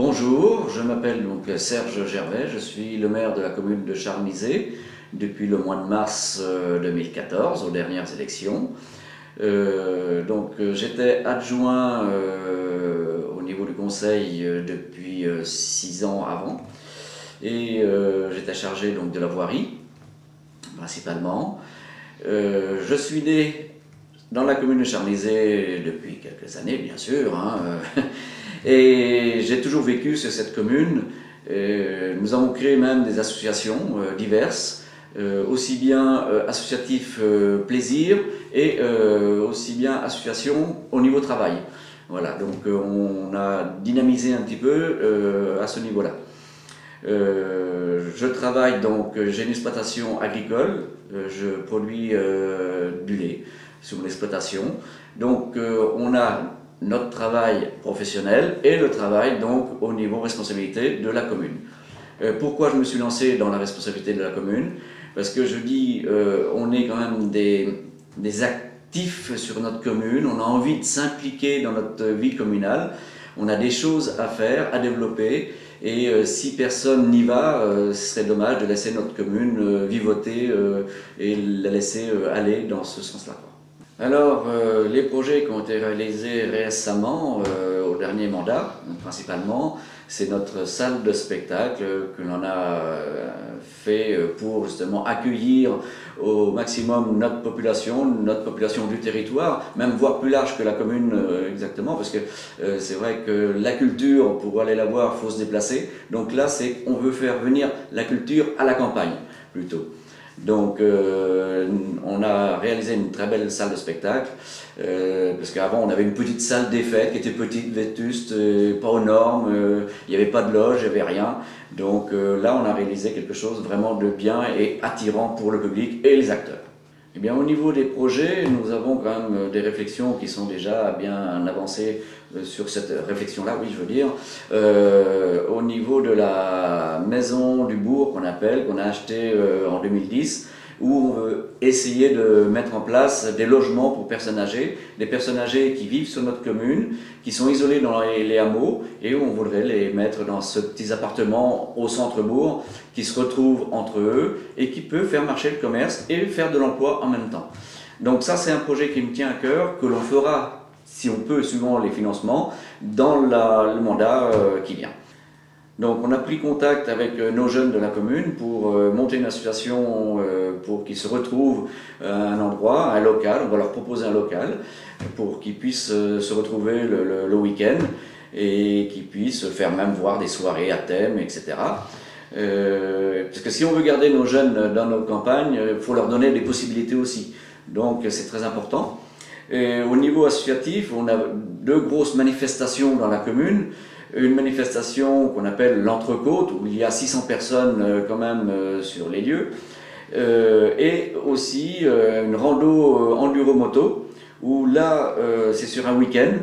Bonjour, je m'appelle donc Serge Gervais, je suis le maire de la commune de Charmizet depuis le mois de mars 2014, aux dernières élections. J'étais adjoint au niveau du conseil depuis 6 ans avant et j'étais chargé donc de la voirie principalement. Je suis né dans la commune de Charmizet depuis quelques années bien sûr, et j'ai toujours vécu sur cette commune. Nous avons créé même des associations diverses, aussi bien associatifs plaisir et aussi bien associations au niveau travail. Voilà, donc on a dynamisé un petit peu à ce niveau-là. Je travaille donc, j'ai une exploitation agricole, je produis du lait sur mon exploitation. Donc on a notre travail professionnel et le travail donc au niveau responsabilité de la commune. Pourquoi je me suis lancé dans la responsabilité de la commune? Parce que je dis, on est quand même des actifs sur notre commune, on a envie de s'impliquer dans notre vie communale, on a des choses à faire, à développer, et si personne n'y va, ce serait dommage de laisser notre commune vivoter et la laisser aller dans ce sens-là. Alors, les projets qui ont été réalisés récemment, au dernier mandat, principalement, c'est notre salle de spectacle que l'on a fait pour justement accueillir au maximum notre population du territoire, même voire plus large que la commune exactement, parce que c'est vrai que la culture, pour aller la voir, il faut se déplacer. Donc là, on veut faire venir la culture à la campagne, plutôt. Donc on a réalisé une très belle salle de spectacle, parce qu'avant on avait une petite salle des fêtes qui était petite, vétuste, pas aux normes, il n'y avait pas de loge, il n'y avait rien. Donc là on a réalisé quelque chose vraiment de bien et attirant pour le public et les acteurs. Eh bien, au niveau des projets, nous avons quand même des réflexions qui sont déjà bien avancées sur cette réflexion-là, oui, je veux dire. Au niveau de la maison du bourg qu'on a acheté en 2010, où on veut essayer de mettre en place des logements pour personnes âgées, des personnes âgées qui vivent sur notre commune, qui sont isolées dans les hameaux, et où on voudrait les mettre dans ce petits appartements au centre-bourg, qui se retrouvent entre eux, et qui peut faire marcher le commerce et faire de l'emploi en même temps. Donc ça, c'est un projet qui me tient à cœur, que l'on fera, si on peut, suivant les financements, dans le mandat qui vient. Donc on a pris contact avec nos jeunes de la commune pour monter une association pour qu'ils se retrouvent à un endroit, un local. On va leur proposer un local pour qu'ils puissent se retrouver le week-end et qu'ils puissent faire même voir des soirées à thème, etc. Parce que si on veut garder nos jeunes dans nos campagnes, il faut leur donner des possibilités aussi. Donc c'est très important. Et au niveau associatif, on a 2 grosses manifestations dans la commune. Une manifestation qu'on appelle l'Entrecôte, où il y a 600 personnes quand même sur les lieux, et aussi une rando enduro-moto, où là c'est sur un week-end,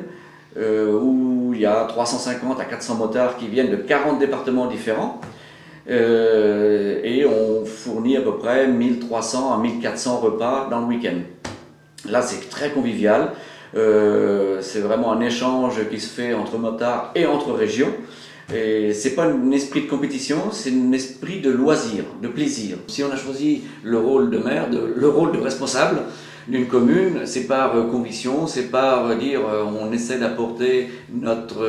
où il y a 350 à 400 motards qui viennent de 40 départements différents, et on fournit à peu près 1300 à 1400 repas dans le week-end. Là c'est très convivial. C'est vraiment un échange qui se fait entre motards et entre régions. Et c'est pas un esprit de compétition, c'est un esprit de loisir, de plaisir. Si on a choisi le rôle de maire, le rôle de responsable d'une commune, c'est par conviction, c'est par dire on essaie d'apporter notre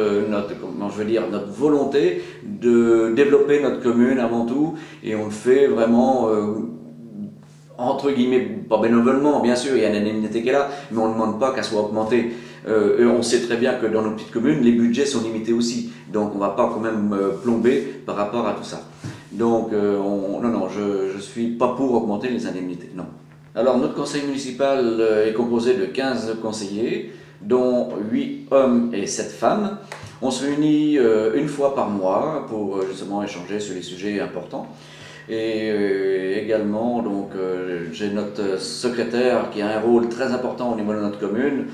volonté de développer notre commune avant tout, et on le fait vraiment entre guillemets, pas bénévolement, bien sûr, il y a une indemnité qui est là, mais on ne demande pas qu'elle soit augmentée. On sait très bien que dans nos petites communes, les budgets sont limités aussi, donc on ne va pas quand même plomber par rapport à tout ça. Donc, non, je ne suis pas pour augmenter les indemnités, non. Alors, notre conseil municipal est composé de 15 conseillers, dont 8 hommes et 7 femmes. On se réunit une fois par mois pour justement échanger sur les sujets importants. Et également, donc, j'ai notre secrétaire qui a un rôle très important au niveau de notre commune,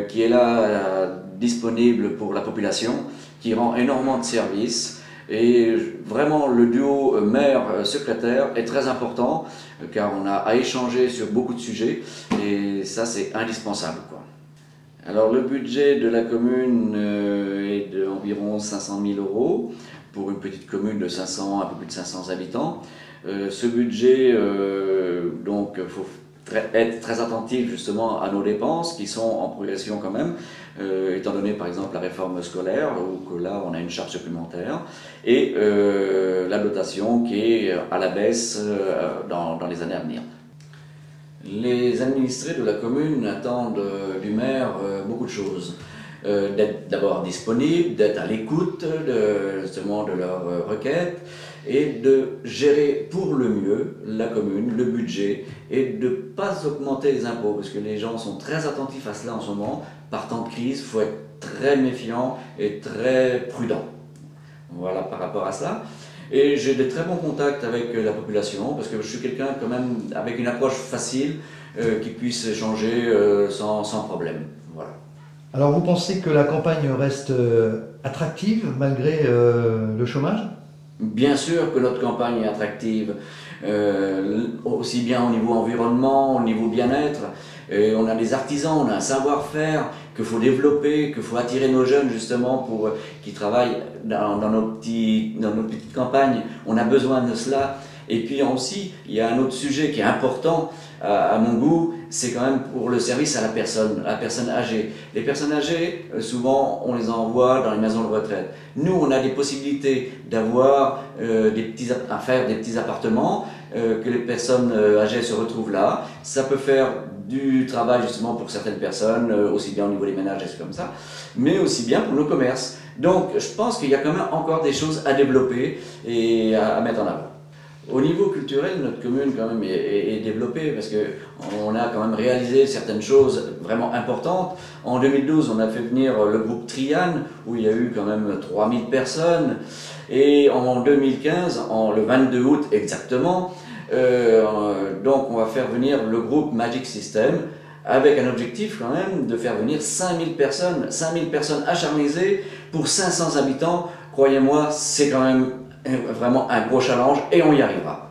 qui est là, disponible pour la population, qui rend énormément de services. Et vraiment, le duo maire-secrétaire est très important, car on a à échanger sur beaucoup de sujets, et ça, c'est indispensable, quoi. Alors le budget de la commune est d'environ 500 000 € pour une petite commune de 500, un peu plus de 500 habitants. Ce budget, donc, faut être très attentif justement à nos dépenses qui sont en progression quand même, étant donné par exemple la réforme scolaire où que là on a une charge supplémentaire et la dotation qui est à la baisse dans les années à venir. Les administrés de la commune attendent du maire beaucoup de choses. D'être d'abord disponible, d'être à l'écoute justement de leurs requêtes et de gérer pour le mieux la commune, le budget et de ne pas augmenter les impôts parce que les gens sont très attentifs à cela en ce moment. Par temps de crise, il faut être très méfiant et très prudent. Voilà par rapport à cela. Et j'ai de très bons contacts avec la population parce que je suis quelqu'un quand même avec une approche facile qui puisse échanger sans problème. Voilà. Alors vous pensez que la campagne reste attractive malgré le chômage? Bien sûr que notre campagne est attractive, aussi bien au niveau environnement, au niveau bien-être. On a des artisans, on a un savoir-faire qu'il faut développer, qu'il faut attirer nos jeunes justement qui travaillent dans nos petites campagnes. On a besoin de cela. Et puis aussi, il y a un autre sujet qui est important à mon goût, c'est quand même pour le service à la personne âgée. Les personnes âgées, souvent, on les envoie dans les maisons de retraite. Nous, on a des possibilités d'avoir faire des petits appartements, que les personnes âgées se retrouvent là. Ça peut faire du travail justement pour certaines personnes, aussi bien au niveau des ménages et comme ça, mais aussi bien pour nos commerces. Donc, je pense qu'il y a quand même encore des choses à développer et à mettre en avant. Au niveau culturel, notre commune quand même est développée parce qu'on a quand même réalisé certaines choses vraiment importantes. En 2012, on a fait venir le groupe Trian où il y a eu quand même 3000 personnes. Et en 2015, le 22 août exactement, donc on va faire venir le groupe Magic System avec un objectif quand même de faire venir 5000 personnes acharnisées pour 500 habitants. Croyez-moi, c'est quand même vraiment un gros challenge et on y arrivera.